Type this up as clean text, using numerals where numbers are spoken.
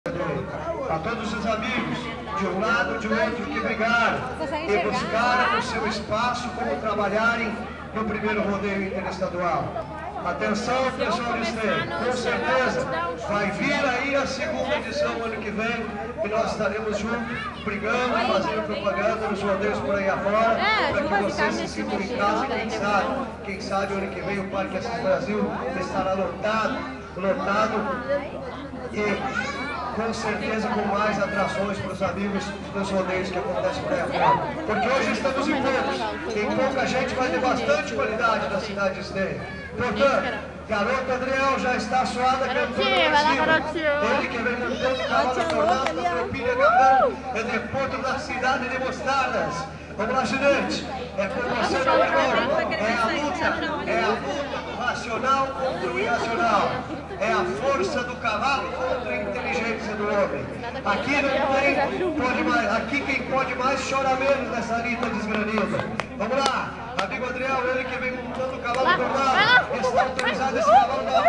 A todos os amigos, de um lado e de outro, que brigaram e buscaram o seu espaço como trabalharem no primeiro rodeio interestadual. Atenção, pessoal de Esteio, com certeza vai vir aí a segunda edição ano que vem e nós estaremos juntos, brigando, fazendo propaganda nos rodeios por aí afora, para que vocês se sintam em casa e quem sabe ano que vem o Parque Assis Brasil estará lotado e com certeza com mais atrações para os amigos dos rodeios que acontecem por aí afora. Porque hoje estamos em poucos, tem pouca gente, mas tem bastante qualidade na cidade de Esteio. Portanto, garoto Adriel já está suada cantando ele que vem cantando cavalo tornado da tropilha cantando é de Porto da cidade de Mostardas. Vamos lá, gente, é por você, meu irmão, é a luta do racional contra o irracional, é a força do cavalo contra a inteligência do homem. Aqui não pode mais, aqui quem pode mais chora menos nessa lida desgranida. Vamos lá, amigo Adriel, ele que vem montando o cavalo tornado, está autorizado esse cavalo da